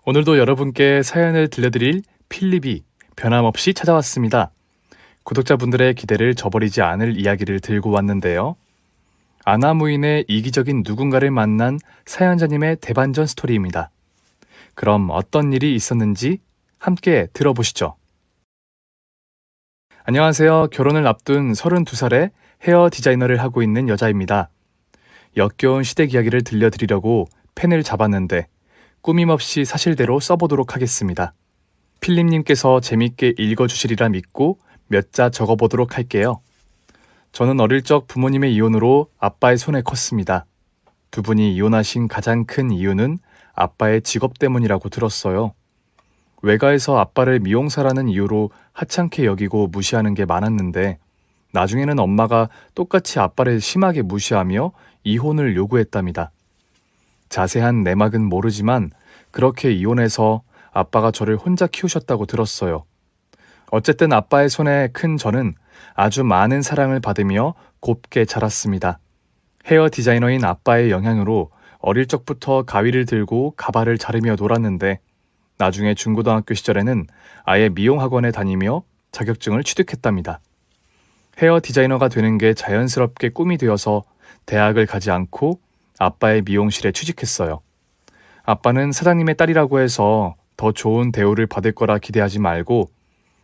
오늘도 여러분께 사연을 들려드릴 필립이 변함없이 찾아왔습니다. 구독자분들의 기대를 저버리지 않을 이야기를 들고 왔는데요. 아나무인의 이기적인 누군가를 만난 사연자님의 대반전 스토리입니다. 그럼 어떤 일이 있었는지 함께 들어보시죠. 안녕하세요. 결혼을 앞둔 32살의 헤어 디자이너를 하고 있는 여자입니다. 역겨운 시댁 이야기를 들려드리려고 펜을 잡았는데 꾸밈없이 사실대로 써보도록 하겠습니다. 필립님께서 재밌게 읽어주시리라 믿고 몇 자 적어보도록 할게요. 저는 어릴 적 부모님의 이혼으로 아빠의 손에 컸습니다. 두 분이 이혼하신 가장 큰 이유는 아빠의 직업 때문이라고 들었어요. 외가에서 아빠를 미용사라는 이유로 하찮게 여기고 무시하는 게 많았는데 나중에는 엄마가 똑같이 아빠를 심하게 무시하며 이혼을 요구했답니다. 자세한 내막은 모르지만 그렇게 이혼해서 아빠가 저를 혼자 키우셨다고 들었어요. 어쨌든 아빠의 손에 큰 저는 아주 많은 사랑을 받으며 곱게 자랐습니다. 헤어 디자이너인 아빠의 영향으로 어릴 적부터 가위를 들고 가발을 자르며 놀았는데 나중에 중고등학교 시절에는 아예 미용학원에 다니며 자격증을 취득했답니다. 헤어 디자이너가 되는 게 자연스럽게 꿈이 되어서 대학을 가지 않고 아빠의 미용실에 취직했어요. 아빠는 사장님의 딸이라고 해서 더 좋은 대우를 받을 거라 기대하지 말고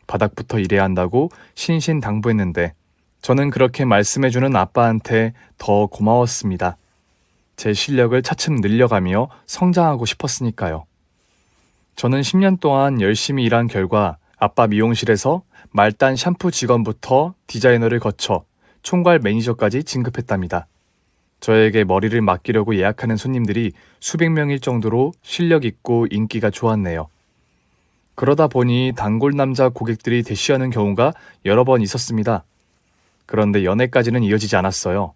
바닥부터 일해야 한다고 신신당부했는데 저는 그렇게 말씀해주는 아빠한테 더 고마웠습니다. 제 실력을 차츰 늘려가며 성장하고 싶었으니까요. 저는 10년 동안 열심히 일한 결과 아빠 미용실에서 말단 샴푸 직원부터 디자이너를 거쳐 총괄 매니저까지 진급했답니다. 저에게 머리를 맡기려고 예약하는 손님들이 수백 명일 정도로 실력 있고 인기가 좋았네요. 그러다 보니 단골 남자 고객들이 대쉬하는 경우가 여러 번 있었습니다. 그런데 연애까지는 이어지지 않았어요.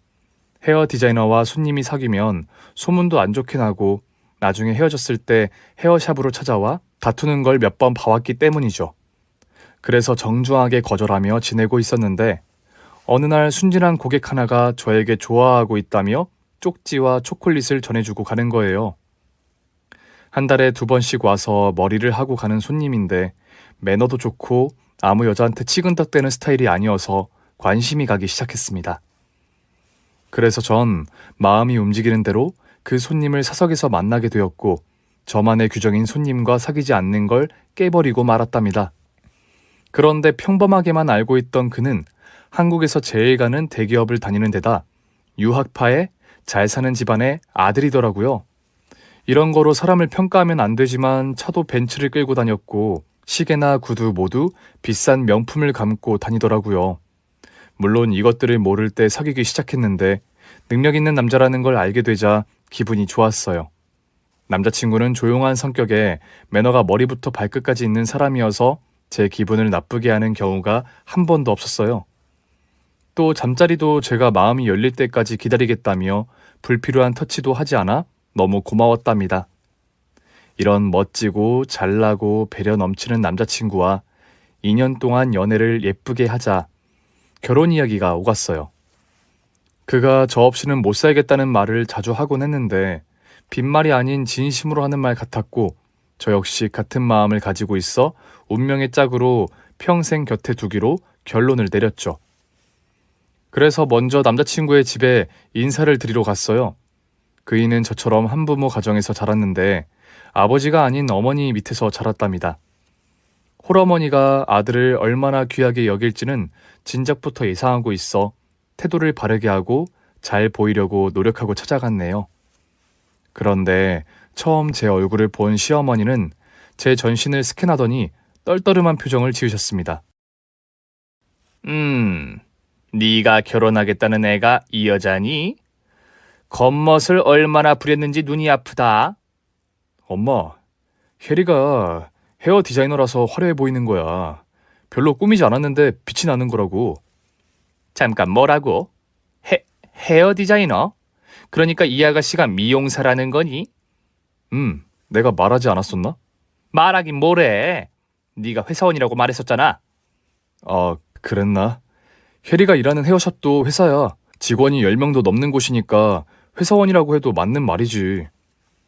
헤어 디자이너와 손님이 사귀면 소문도 안 좋게 나고 나중에 헤어졌을 때 헤어샵으로 찾아와 다투는 걸 몇 번 봐왔기 때문이죠. 그래서 정중하게 거절하며 지내고 있었는데 어느 날 순진한 고객 하나가 저에게 좋아하고 있다며 쪽지와 초콜릿을 전해주고 가는 거예요. 한 달에 2번씩 와서 머리를 하고 가는 손님인데 매너도 좋고 아무 여자한테 치근덕대는 스타일이 아니어서 관심이 가기 시작했습니다. 그래서 전 마음이 움직이는 대로 그 손님을 사석에서 만나게 되었고 저만의 규정인 손님과 사귀지 않는 걸 깨버리고 말았답니다. 그런데 평범하게만 알고 있던 그는 한국에서 제일 가는 대기업을 다니는 데다 유학파에 잘 사는 집안의 아들이더라고요. 이런 거로 사람을 평가하면 안 되지만 차도 벤츠를 끌고 다녔고 시계나 구두 모두 비싼 명품을 감고 다니더라고요. 물론 이것들을 모를 때 사귀기 시작했는데 능력 있는 남자라는 걸 알게 되자 기분이 좋았어요. 남자친구는 조용한 성격에 매너가 머리부터 발끝까지 있는 사람이어서 제 기분을 나쁘게 하는 경우가 한 번도 없었어요. 또 잠자리도 제가 마음이 열릴 때까지 기다리겠다며 불필요한 터치도 하지 않아 너무 고마웠답니다. 이런 멋지고 잘나고 배려 넘치는 남자친구와 2년 동안 연애를 예쁘게 하자 결혼 이야기가 오갔어요. 그가 저 없이는 못 살겠다는 말을 자주 하곤 했는데 빈말이 아닌 진심으로 하는 말 같았고 저 역시 같은 마음을 가지고 있어 운명의 짝으로 평생 곁에 두기로 결론을 내렸죠. 그래서 먼저 남자친구의 집에 인사를 드리러 갔어요. 그이는 저처럼 한부모 가정에서 자랐는데 아버지가 아닌 어머니 밑에서 자랐답니다. 홀어머니가 아들을 얼마나 귀하게 여길지는 진작부터 예상하고 있어 태도를 바르게 하고 잘 보이려고 노력하고 찾아갔네요. 그런데 처음 제 얼굴을 본 시어머니는 제 전신을 스캔하더니 떨떠름한 표정을 지으셨습니다. 네가 결혼하겠다는 애가 이 여자니? 겉멋을 얼마나 부렸는지 눈이 아프다. 엄마, 혜리가 헤어 디자이너라서 화려해 보이는 거야. 별로 꾸미지 않았는데 빛이 나는 거라고. 잠깐 뭐라고? 헤어 디자이너? 그러니까 이 아가씨가 미용사라는 거니? 내가 말하지 않았었나? 말하긴 뭐래. 네가 회사원이라고 말했었잖아. 아, 그랬나? 혜리가 일하는 헤어샵도 회사야. 직원이 10명도 넘는 곳이니까 회사원이라고 해도 맞는 말이지.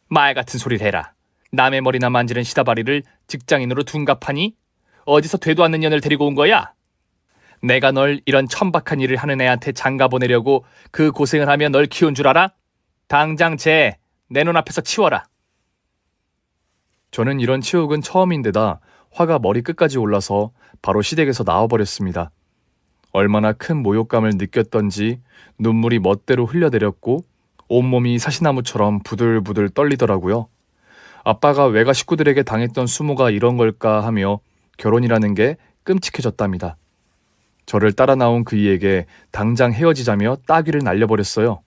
말 같은 소리를 해라. 남의 머리나 만지는 시다바리를 직장인으로 둔갑하니? 어디서 되도 않는 년을 데리고 온 거야? 내가 널 이런 천박한 일을 하는 애한테 장가 보내려고 그 고생을 하며 널 키운 줄 알아? 당장 쟤 내 눈앞에서 치워라. 저는 이런 치욕은 처음인데다 화가 머리끝까지 올라서 바로 시댁에서 나와버렸습니다. 얼마나 큰 모욕감을 느꼈던지 눈물이 멋대로 흘려내렸고 온몸이 사시나무처럼 부들부들 떨리더라고요. 아빠가 외가 식구들에게 당했던 수모가 이런 걸까 하며 결혼이라는 게 끔찍해졌답니다. 저를 따라 나온 그이에게 당장 헤어지자며 따귀를 날려버렸어요.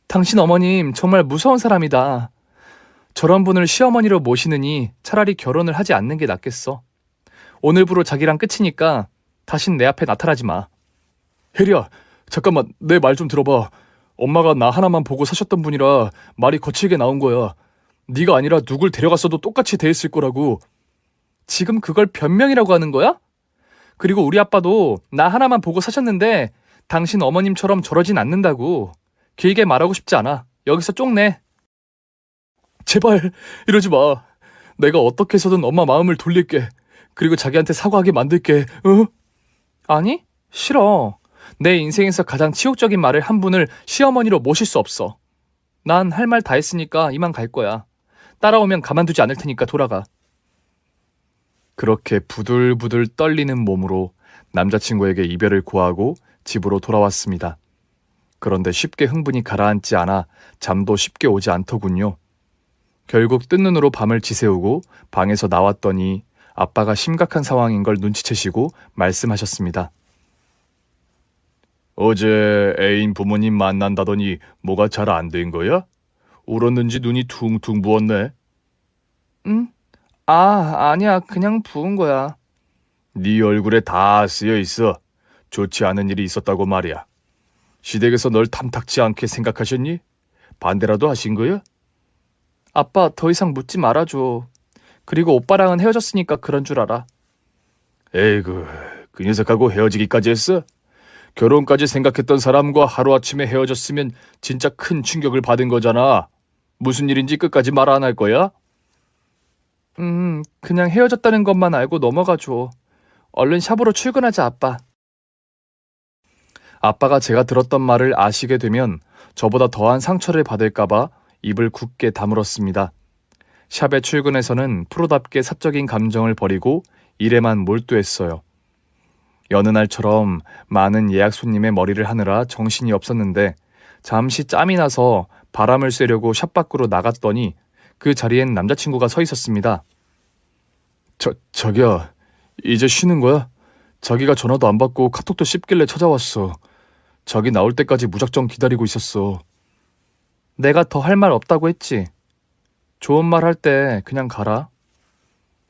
당신 어머님 정말 무서운 사람이다. 저런 분을 시어머니로 모시느니 차라리 결혼을 하지 않는 게 낫겠어. 오늘부로 자기랑 끝이니까 다신 내 앞에 나타나지 마. 혜리야, 잠깐만 내 말 좀 들어봐. 엄마가 나 하나만 보고 사셨던 분이라 말이 거칠게 나온 거야. 네가 아니라 누굴 데려갔어도 똑같이 대했을 거라고. 지금 그걸 변명이라고 하는 거야? 그리고 우리 아빠도 나 하나만 보고 사셨는데 당신 어머님처럼 저러진 않는다고. 길게 말하고 싶지 않아. 여기서 쪽내. 제발 이러지 마. 내가 어떻게 해서든 엄마 마음을 돌릴게. 그리고 자기한테 사과하게 만들게. 어? 아니, 싫어. 내 인생에서 가장 치욕적인 말을 한 분을 시어머니로 모실 수 없어. 난 할 말 다 했으니까 이만 갈 거야. 따라오면 가만두지 않을 테니까 돌아가. 그렇게 부들부들 떨리는 몸으로 남자친구에게 이별을 고하고 집으로 돌아왔습니다. 그런데 쉽게 흥분이 가라앉지 않아 잠도 쉽게 오지 않더군요. 결국 뜬 눈으로 밤을 지새우고 방에서 나왔더니 아빠가 심각한 상황인 걸 눈치채시고 말씀하셨습니다. 어제 애인 부모님 만난다더니 뭐가 잘 안 된 거야? 울었는지 눈이 퉁퉁 부었네. 응? 아니야. 그냥 부은 거야. 네 얼굴에 다 쓰여 있어. 좋지 않은 일이 있었다고 말이야. 시댁에서 널 탐탁지 않게 생각하셨니? 반대라도 하신 거야? 아빠 더 이상 묻지 말아줘. 그리고 오빠랑은 헤어졌으니까 그런 줄 알아. 에이구, 그 녀석하고 헤어지기까지 했어? 결혼까지 생각했던 사람과 하루아침에 헤어졌으면 진짜 큰 충격을 받은 거잖아. 무슨 일인지 끝까지 말 안 할 거야? 그냥 헤어졌다는 것만 알고 넘어가줘. 얼른 샵으로 출근하자, 아빠. 아빠가 제가 들었던 말을 아시게 되면 저보다 더한 상처를 받을까봐 입을 굳게 다물었습니다. 샵에 출근해서는 프로답게 사적인 감정을 버리고 일에만 몰두했어요. 여느 날처럼 많은 예약 손님의 머리를 하느라 정신이 없었는데 잠시 짬이 나서 바람을 쐬려고 샵 밖으로 나갔더니 그 자리엔 남자친구가 서 있었습니다. 자기야, 이제 쉬는 거야? 자기가 전화도 안 받고 카톡도 씹길래 찾아왔어. 자기 나올 때까지 무작정 기다리고 있었어. 내가 더 할 말 없다고 했지. 좋은 말 할 때 그냥 가라.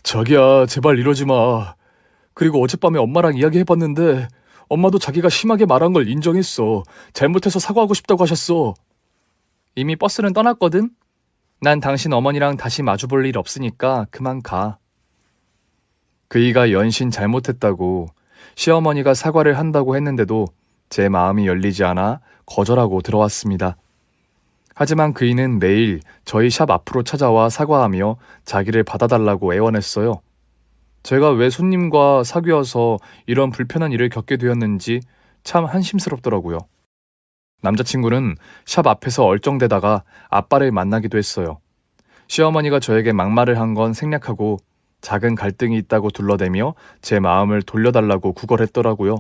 자기야, 제발 이러지 마. 그리고 어젯밤에 엄마랑 이야기해봤는데 엄마도 자기가 심하게 말한 걸 인정했어. 잘못해서 사과하고 싶다고 하셨어. 이미 버스는 떠났거든? 난 당신 어머니랑 다시 마주볼 일 없으니까 그만 가. 그이가 연신 잘못했다고 시어머니가 사과를 한다고 했는데도 제 마음이 열리지 않아 거절하고 들어왔습니다. 하지만 그이는 매일 저희 샵 앞으로 찾아와 사과하며 자기를 받아달라고 애원했어요. 제가 왜 손님과 사귀어서 이런 불편한 일을 겪게 되었는지 참 한심스럽더라고요. 남자친구는 샵 앞에서 얼쩡대다가 아빠를 만나기도 했어요. 시어머니가 저에게 막말을 한 건 생략하고 작은 갈등이 있다고 둘러대며 제 마음을 돌려달라고 구걸했더라고요.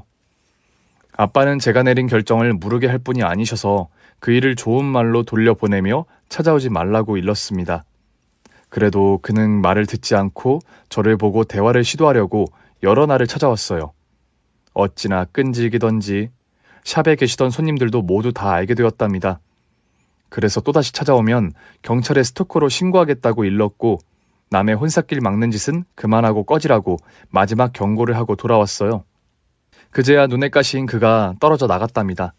아빠는 제가 내린 결정을 무르게 할 뿐이 아니셔서 그 일을 좋은 말로 돌려보내며 찾아오지 말라고 일렀습니다. 그래도 그는 말을 듣지 않고 저를 보고 대화를 시도하려고 여러 날을 찾아왔어요. 어찌나 끈질기던지 샵에 계시던 손님들도 모두 다 알게 되었답니다. 그래서 또다시 찾아오면 경찰에 스토커로 신고하겠다고 일렀고 남의 혼삿길 막는 짓은 그만하고 꺼지라고 마지막 경고를 하고 돌아왔어요. 그제야 눈에 가시인 그가 떨어져 나갔답니다.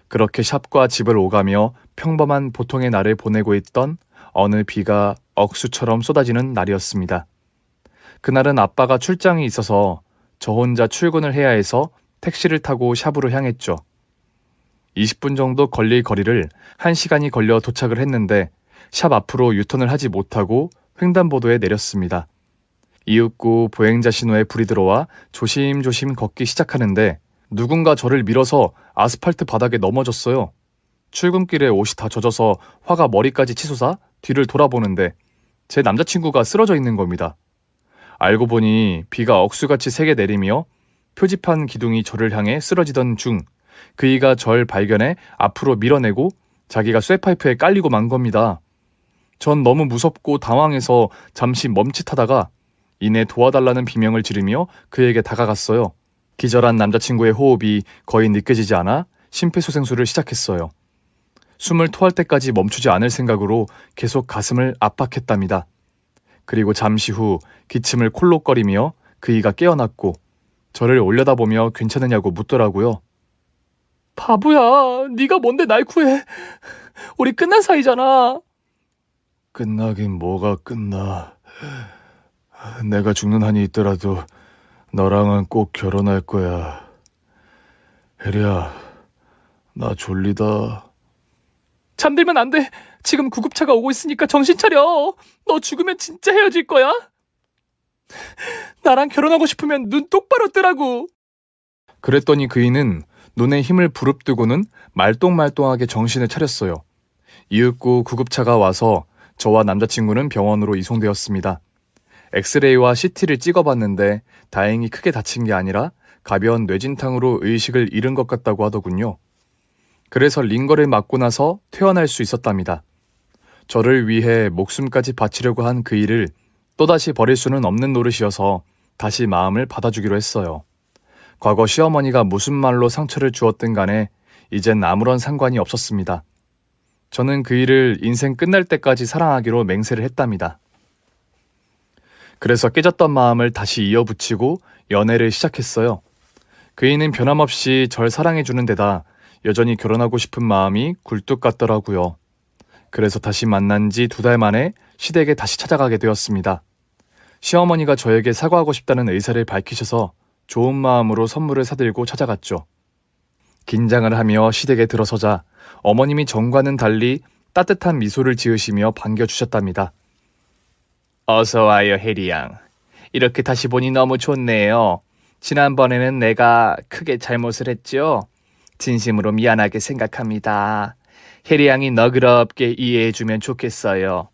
그렇게 샵과 집을 오가며 평범한 보통의 날을 보내고 있던 어느 비가 억수처럼 쏟아지는 날이었습니다. 그날은 아빠가 출장이 있어서 저 혼자 출근을 해야 해서 택시를 타고 샵으로 향했죠. 20분 정도 걸릴 거리를 1시간이 걸려 도착을 했는데 샵 앞으로 유턴을 하지 못하고 횡단보도에 내렸습니다. 이윽고 보행자 신호에 불이 들어와 조심조심 걷기 시작하는데 누군가 저를 밀어서 아스팔트 바닥에 넘어졌어요. 출근길에 옷이 다 젖어서 화가 머리까지 치솟아 뒤를 돌아보는데 제 남자친구가 쓰러져 있는 겁니다. 알고 보니 비가 억수같이 세게 내리며 표지판 기둥이 저를 향해 쓰러지던 중 그이가 절 발견해 앞으로 밀어내고 자기가 쇠파이프에 깔리고 만 겁니다. 전 너무 무섭고 당황해서 잠시 멈칫하다가 이내 도와달라는 비명을 지르며 그에게 다가갔어요. 기절한 남자친구의 호흡이 거의 느껴지지 않아 심폐소생술을 시작했어요. 숨을 토할 때까지 멈추지 않을 생각으로 계속 가슴을 압박했답니다. 그리고 잠시 후 기침을 콜록거리며 그이가 깨어났고 저를 올려다보며 괜찮으냐고 묻더라고요. 바보야, 네가 뭔데 날 구해. 우리 끝난 사이잖아. 끝나긴 뭐가 끝나. 내가 죽는 한이 있더라도 너랑은 꼭 결혼할 거야. 혜리야, 나 졸리다. 잠들면 안 돼. 지금 구급차가 오고 있으니까 정신 차려. 너 죽으면 진짜 헤어질 거야. 나랑 결혼하고 싶으면 눈 똑바로 뜨라고. 그랬더니 그이는 눈에 힘을 부릅뜨고는 말똥말똥하게 정신을 차렸어요. 이윽고 구급차가 와서 저와 남자친구는 병원으로 이송되었습니다. 엑스레이와 CT를 찍어봤는데 다행히 크게 다친 게 아니라 가벼운 뇌진탕으로 의식을 잃은 것 같다고 하더군요. 그래서 링거를 맞고 나서 퇴원할 수 있었답니다. 저를 위해 목숨까지 바치려고 한 그 일을 또다시 버릴 수는 없는 노릇이어서 다시 마음을 받아주기로 했어요. 과거 시어머니가 무슨 말로 상처를 주었든 간에 이젠 아무런 상관이 없었습니다. 저는 그 일을 인생 끝날 때까지 사랑하기로 맹세를 했답니다. 그래서 깨졌던 마음을 다시 이어붙이고 연애를 시작했어요. 그이는 변함없이 절 사랑해주는 데다 여전히 결혼하고 싶은 마음이 굴뚝 같더라고요. 그래서 다시 만난 지 2달 만에 시댁에 다시 찾아가게 되었습니다. 시어머니가 저에게 사과하고 싶다는 의사를 밝히셔서 좋은 마음으로 선물을 사들고 찾아갔죠. 긴장을 하며 시댁에 들어서자 어머님이 전과는 달리 따뜻한 미소를 지으시며 반겨주셨답니다. 어서 와요, 혜리 양. 이렇게 다시 보니 너무 좋네요. 지난번에는 내가 크게 잘못을 했죠. 진심으로 미안하게 생각합니다. 혜리 양이 너그럽게 이해해주면 좋겠어요.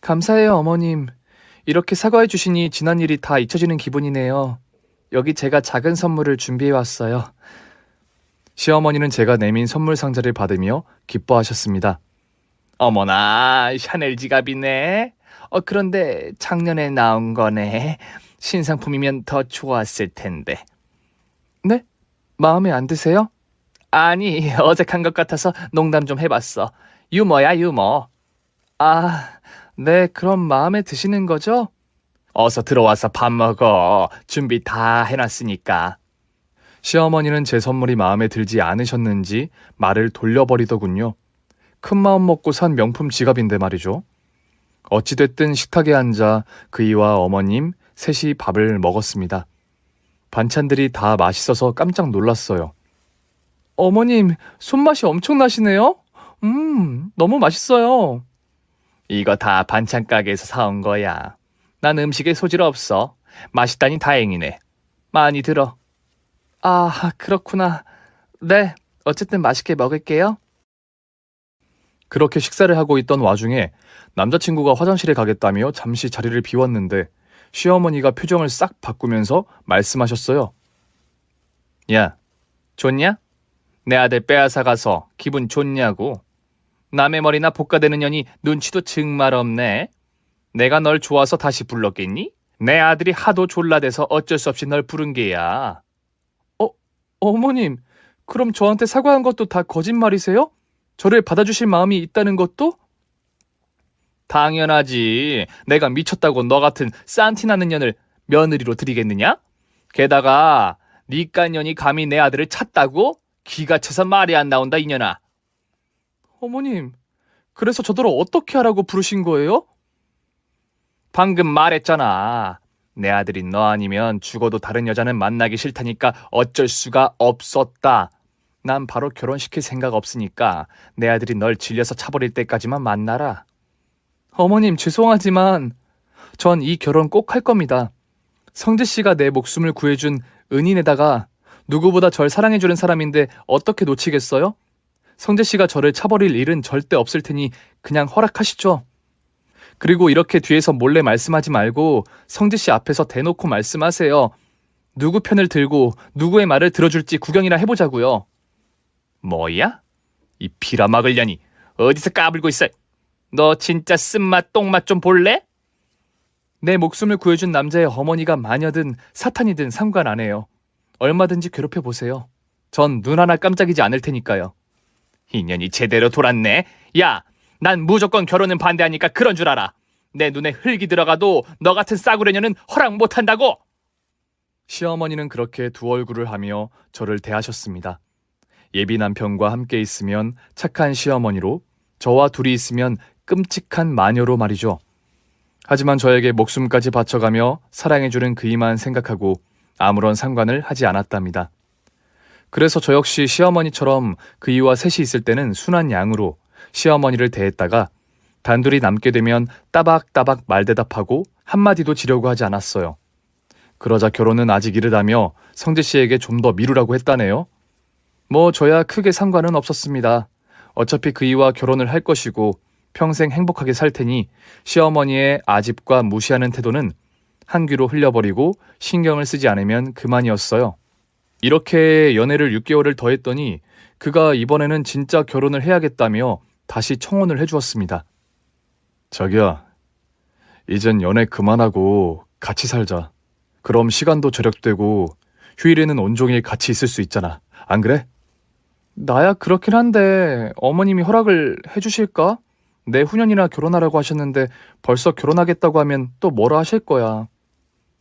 감사해요, 어머님. 이렇게 사과해 주시니 지난 일이 다 잊혀지는 기분이네요. 여기 제가 작은 선물을 준비해 왔어요. 시어머니는 제가 내민 선물 상자를 받으며 기뻐하셨습니다. 어머나, 샤넬 지갑이네. 그런데 작년에 나온 거네. 신상품이면 더 좋았을 텐데. 네? 마음에 안 드세요? 아니, 어색한 것 같아서 농담 좀 해봤어. 유머야, 유머. 아, 네, 그럼 마음에 드시는 거죠? 어서 들어와서 밥 먹어. 준비 다 해놨으니까. 시어머니는 제 선물이 마음에 들지 않으셨는지 말을 돌려버리더군요. 큰 마음 먹고 산 명품 지갑인데 말이죠. 어찌됐든 식탁에 앉아 그이와 어머님 셋이 밥을 먹었습니다. 반찬들이 다 맛있어서 깜짝 놀랐어요. 어머님, 손맛이 엄청나시네요? 너무 맛있어요. 이거 다 반찬 가게에서 사온 거야. 난 음식에 소질 없어. 맛있다니 다행이네. 많이 들어. 아, 그렇구나. 네, 어쨌든 맛있게 먹을게요. 그렇게 식사를 하고 있던 와중에 남자친구가 화장실에 가겠다며 잠시 자리를 비웠는데 시어머니가 표정을 싹 바꾸면서 말씀하셨어요. 야, 좋냐? 내 아들 빼앗아 가서 기분 좋냐고. 남의 머리나 볶아대는 년이 눈치도 정말 없네. 내가 널 좋아서 다시 불렀겠니? 내 아들이 하도 졸라대서 어쩔 수 없이 널 부른 게야. 어머님, 그럼 저한테 사과한 것도 다 거짓말이세요? 저를 받아주실 마음이 있다는 것도? 당연하지. 내가 미쳤다고 너 같은 싼티나는 년을 며느리로 들이겠느냐? 게다가 니깟 년이 감히 내 아들을 찾다고? 기가 차서 말이 안 나온다, 이년아. 어머님, 그래서 저더러 어떻게 하라고 부르신 거예요? 방금 말했잖아. 내 아들이 너 아니면 죽어도 다른 여자는 만나기 싫다니까 어쩔 수가 없었다. 난 바로 결혼시킬 생각 없으니까 내 아들이 널 질려서 차버릴 때까지만 만나라. 어머님, 죄송하지만 전 이 결혼 꼭 할 겁니다. 성재 씨가 내 목숨을 구해준 은인에다가 누구보다 절 사랑해주는 사람인데 어떻게 놓치겠어요? 성재 씨가 저를 차버릴 일은 절대 없을 테니 그냥 허락하시죠. 그리고 이렇게 뒤에서 몰래 말씀하지 말고 성재 씨 앞에서 대놓고 말씀하세요. 누구 편을 들고 누구의 말을 들어줄지 구경이나 해보자고요. 뭐야? 이 빌어먹으려니 어디서 까불고 있어? 너 진짜 쓴맛 똥맛 좀 볼래? 내 목숨을 구해준 남자의 어머니가 마녀든 사탄이든 상관 안 해요. 얼마든지 괴롭혀보세요. 전 눈 하나 깜짝이지 않을 테니까요. 인연이 제대로 돌았네. 야, 난 무조건 결혼은 반대하니까 그런 줄 알아. 내 눈에 흙이 들어가도 너 같은 싸구려녀는 허락 못한다고. 시어머니는 그렇게 두 얼굴을 하며 저를 대하셨습니다. 예비 남편과 함께 있으면 착한 시어머니로, 저와 둘이 있으면 끔찍한 마녀로 말이죠. 하지만 저에게 목숨까지 바쳐가며 사랑해주는 그이만 생각하고 아무런 상관을 하지 않았답니다. 그래서 저 역시 시어머니처럼 그이와 셋이 있을 때는 순한 양으로 시어머니를 대했다가 단둘이 남게 되면 따박따박 말대답하고 한마디도 지려고 하지 않았어요. 그러자 결혼은 아직 이르다며 성재 씨에게 좀 더 미루라고 했다네요. 뭐 저야 크게 상관은 없었습니다. 어차피 그이와 결혼을 할 것이고 평생 행복하게 살 테니 시어머니의 아집과 무시하는 태도는 한 귀로 흘려버리고 신경을 쓰지 않으면 그만이었어요. 이렇게 연애를 6개월을 더 했더니 그가 이번에는 진짜 결혼을 해야겠다며 다시 청혼을 해주었습니다. 자기야, 이젠 연애 그만하고 같이 살자. 그럼 시간도 절약되고 휴일에는 온종일 같이 있을 수 있잖아. 안 그래? 나야 그렇긴 한데 어머님이 허락을 해주실까? 내후년이나 결혼하라고 하셨는데 벌써 결혼하겠다고 하면 또 뭐라 하실 거야.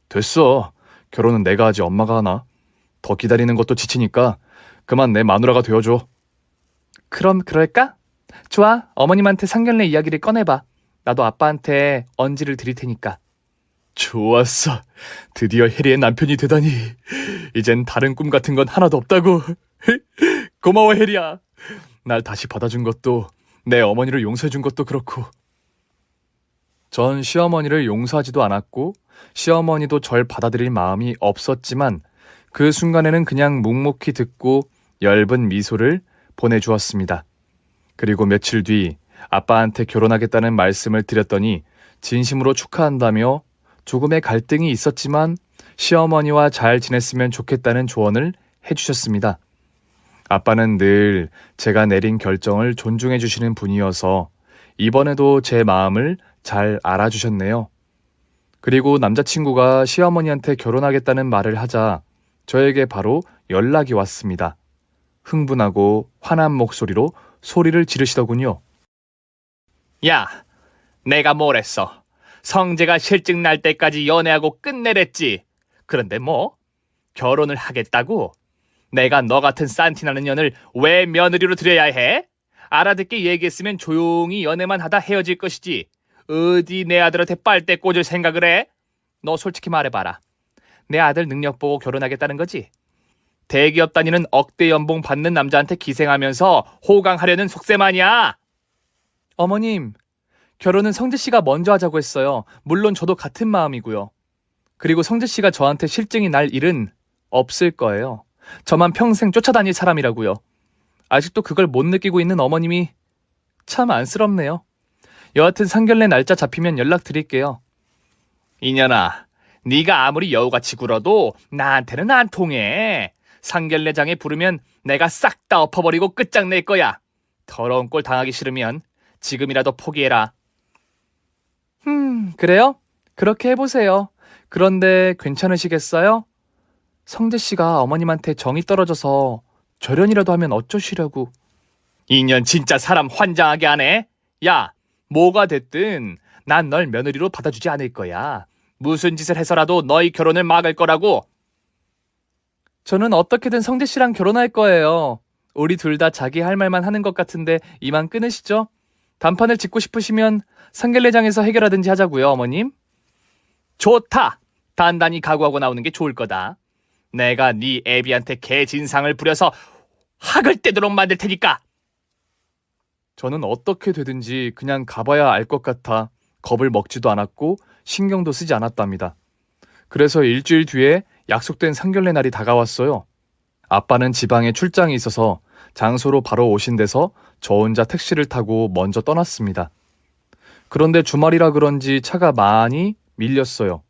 됐어. 결혼은 내가 하지 엄마가 하나. 더 기다리는 것도 지치니까 그만 내 마누라가 되어줘. 그럼 그럴까? 좋아, 어머님한테 상견례 이야기를 꺼내봐. 나도 아빠한테 언지를 드릴 테니까. 좋았어. 드디어 혜리의 남편이 되다니. 이젠 다른 꿈 같은 건 하나도 없다고. 고마워 혜리야. 날 다시 받아준 것도 내 어머니를 용서해준 것도 그렇고. 전 시어머니를 용서하지도 않았고 시어머니도 절 받아들일 마음이 없었지만 그 순간에는 그냥 묵묵히 듣고 엷은 미소를 보내주었습니다. 그리고 며칠 뒤 아빠한테 결혼하겠다는 말씀을 드렸더니 진심으로 축하한다며 조금의 갈등이 있었지만 시어머니와 잘 지냈으면 좋겠다는 조언을 해주셨습니다. 아빠는 늘 제가 내린 결정을 존중해 주시는 분이어서 이번에도 제 마음을 잘 알아주셨네요. 그리고 남자친구가 시어머니한테 결혼하겠다는 말을 하자 저에게 바로 연락이 왔습니다. 흥분하고 화난 목소리로 소리를 지르시더군요. 야, 내가 뭘 했어? 성재가 실증 날 때까지 연애하고 끝내랬지. 그런데 뭐? 결혼을 하겠다고? 내가 너 같은 산티나는 년을 왜 며느리로 들여야 해? 알아듣게 얘기했으면 조용히 연애만 하다 헤어질 것이지. 어디 내 아들한테 빨대 꽂을 생각을 해? 너 솔직히 말해봐라. 내 아들 능력 보고 결혼하겠다는 거지? 대기업 다니는 억대 연봉 받는 남자한테 기생하면서 호강하려는 속셈 아니야? 어머님, 결혼은 성재 씨가 먼저 하자고 했어요. 물론 저도 같은 마음이고요. 그리고 성재 씨가 저한테 실증이 날 일은 없을 거예요. 저만 평생 쫓아다닐 사람이라고요. 아직도 그걸 못 느끼고 있는 어머님이 참 안쓰럽네요. 여하튼 상견례 날짜 잡히면 연락드릴게요. 이년아, 네가 아무리 여우같이 굴어도 나한테는 안 통해. 상견례장에 부르면 내가 싹 다 엎어버리고 끝장낼 거야. 더러운 꼴 당하기 싫으면 지금이라도 포기해라. 그래요? 그렇게 해보세요. 그런데 괜찮으시겠어요? 성재 씨가 어머님한테 정이 떨어져서 절연이라도 하면 어쩌시려고. 이년 진짜 사람 환장하게 하네. 야, 뭐가 됐든 난 널 며느리로 받아주지 않을 거야. 무슨 짓을 해서라도 너희 결혼을 막을 거라고. 저는 어떻게든 성재 씨랑 결혼할 거예요. 우리 둘 다 자기 할 말만 하는 것 같은데 이만 끊으시죠. 단판을 짓고 싶으시면 상견례장에서 해결하든지 하자고요, 어머님. 좋다. 단단히 각오하고 나오는 게 좋을 거다. 내가 네 애비한테 개 진상을 부려서 학을 떼도록 만들 테니까. 저는 어떻게 되든지 그냥 가봐야 알 것 같아 겁을 먹지도 않았고 신경도 쓰지 않았답니다. 그래서 일주일 뒤에 약속된 상견례 날이 다가왔어요. 아빠는 지방에 출장이 있어서 장소로 바로 오신 데서 저 혼자 택시를 타고 먼저 떠났습니다. 그런데 주말이라 그런지 차가 많이 밀렸어요.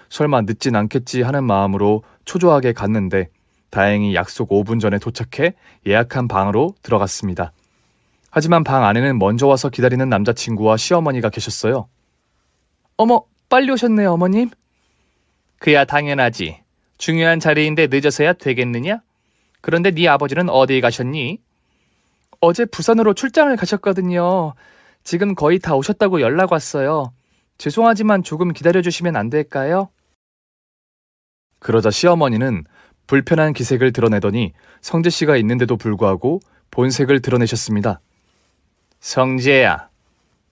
설마 늦진 않겠지 하는 마음으로 초조하게 갔는데 다행히 약속 5분 전에 도착해 예약한 방으로 들어갔습니다. 하지만 방 안에는 먼저 와서 기다리는 남자친구와 시어머니가 계셨어요. 어머, 빨리 오셨네요, 어머님. 그야 당연하지. 중요한 자리인데 늦어서야 되겠느냐? 그런데 네 아버지는 어디 가셨니? 어제 부산으로 출장을 가셨거든요. 지금 거의 다 오셨다고 연락 왔어요. 죄송하지만 조금 기다려주시면 안 될까요? 그러자 시어머니는 불편한 기색을 드러내더니 성재 씨가 있는데도 불구하고 본색을 드러내셨습니다. 성재야,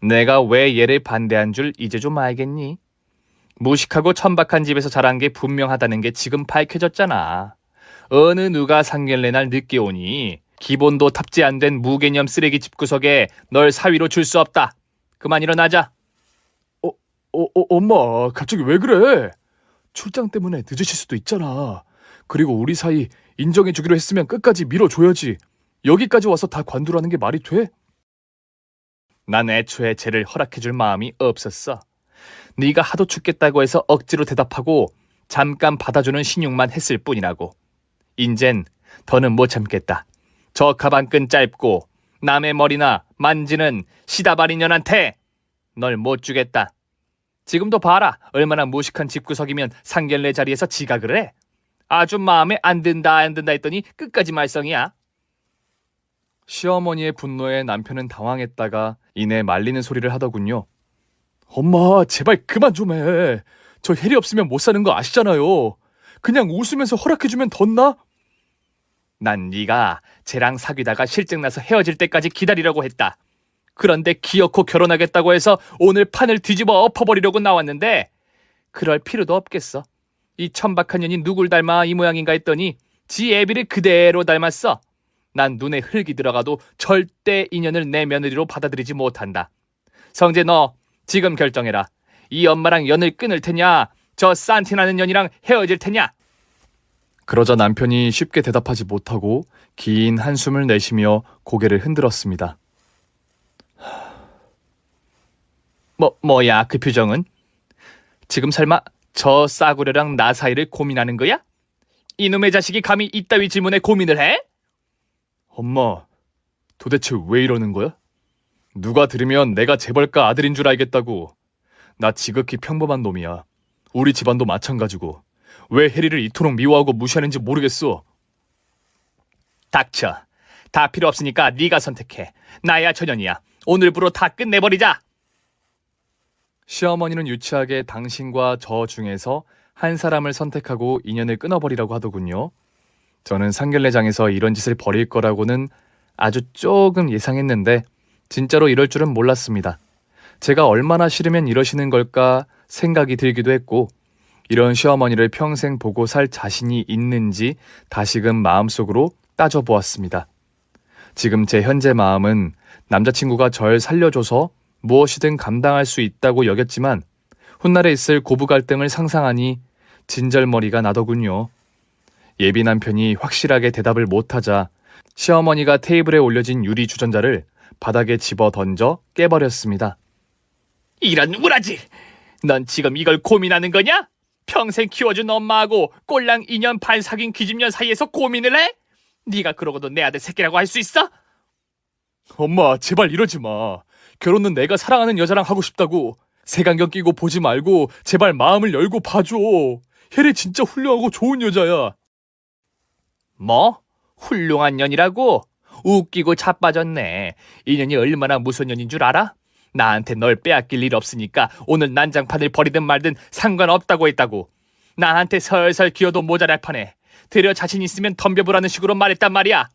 내가 왜 얘를 반대한 줄 이제 좀 알겠니? 무식하고 천박한 집에서 자란 게 분명하다는 게 지금 밝혀졌잖아. 어느 누가 상견례 날 늦게 오니 기본도 탑재 안 된 무개념 쓰레기 집구석에 널 사위로 줄 수 없다. 그만 일어나자. 엄마, 갑자기 왜 그래? 출장 때문에 늦으실 수도 있잖아. 그리고 우리 사이 인정해주기로 했으면 끝까지 밀어줘야지. 여기까지 와서 다 관두라는 게 말이 돼? 난 애초에 쟤를 허락해줄 마음이 없었어. 네가 하도 죽겠다고 해서 억지로 대답하고 잠깐 받아주는 신용만 했을 뿐이라고. 인젠 더는 못 참겠다. 저 가방끈 짧고 남의 머리나 만지는 시다발인 년한테 널 못 주겠다. 지금도 봐라. 얼마나 무식한 집구석이면 상견례 자리에서 지각을 해. 아주 마음에 안 든다 했더니 끝까지 말썽이야. 시어머니의 분노에 남편은 당황했다가 이내 말리는 소리를 하더군요. 엄마, 제발 그만 좀 해. 저 혜리 없으면 못 사는 거 아시잖아요. 그냥 웃으면서 허락해주면 덧나? 난 네가 쟤랑 사귀다가 실증나서 헤어질 때까지 기다리려고 했다. 그런데 기어코 결혼하겠다고 해서 오늘 판을 뒤집어 엎어버리려고 나왔는데 그럴 필요도 없겠어. 이 천박한 년이 누굴 닮아 이 모양인가 했더니 지 애비를 그대로 닮았어. 난 눈에 흙이 들어가도 절대 이 년을 내 며느리로 받아들이지 못한다. 성재, 너 지금 결정해라. 이 엄마랑 연을 끊을 테냐, 저 산티나는 년이랑 헤어질 테냐? 그러자 남편이 쉽게 대답하지 못하고 긴 한숨을 내쉬며 고개를 흔들었습니다. 뭐야 그 표정은? 지금 설마 저 싸구려랑 나 사이를 고민하는 거야? 이놈의 자식이 감히 이따위 질문에 고민을 해? 엄마, 도대체 왜 이러는 거야? 누가 들으면 내가 재벌가 아들인 줄 알겠다고. 나 지극히 평범한 놈이야. 우리 집안도 마찬가지고. 왜 혜리를 이토록 미워하고 무시하는지 모르겠어. 닥쳐. 다 필요 없으니까 네가 선택해. 나야 전현이야. 오늘부로 다 끝내버리자. 시어머니는 유치하게 당신과 저 중에서 한 사람을 선택하고 인연을 끊어버리라고 하더군요. 저는 상견례장에서 이런 짓을 벌일 거라고는 아주 조금 예상했는데 진짜로 이럴 줄은 몰랐습니다. 제가 얼마나 싫으면 이러시는 걸까 생각이 들기도 했고 이런 시어머니를 평생 보고 살 자신이 있는지 다시금 마음속으로 따져보았습니다. 지금 제 현재 마음은 남자친구가 절 살려줘서 무엇이든 감당할 수 있다고 여겼지만 훗날에 있을 고부 갈등을 상상하니 진절머리가 나더군요. 예비 남편이 확실하게 대답을 못하자 시어머니가 테이블에 올려진 유리 주전자를 바닥에 집어 던져 깨버렸습니다. 이런 우라지! 넌 지금 이걸 고민하는 거냐? 평생 키워준 엄마하고 꼴랑 2년 반 사귄 기집년 사이에서 고민을 해? 네가 그러고도 내 아들 새끼라고 할 수 있어? 엄마, 제발 이러지 마. 결혼은 내가 사랑하는 여자랑 하고 싶다고. 색안경 끼고 보지 말고 제발 마음을 열고 봐줘. 혜리 진짜 훌륭하고 좋은 여자야. 뭐? 훌륭한 년이라고? 웃기고 자빠졌네. 이 년이 얼마나 무서운 년인 줄 알아? 나한테 널 빼앗길 일 없으니까 오늘 난장판을 버리든 말든 상관없다고 했다고. 나한테 설설 기어도 모자랄 판에 되려 자신 있으면 덤벼보라는 식으로 말했단 말이야.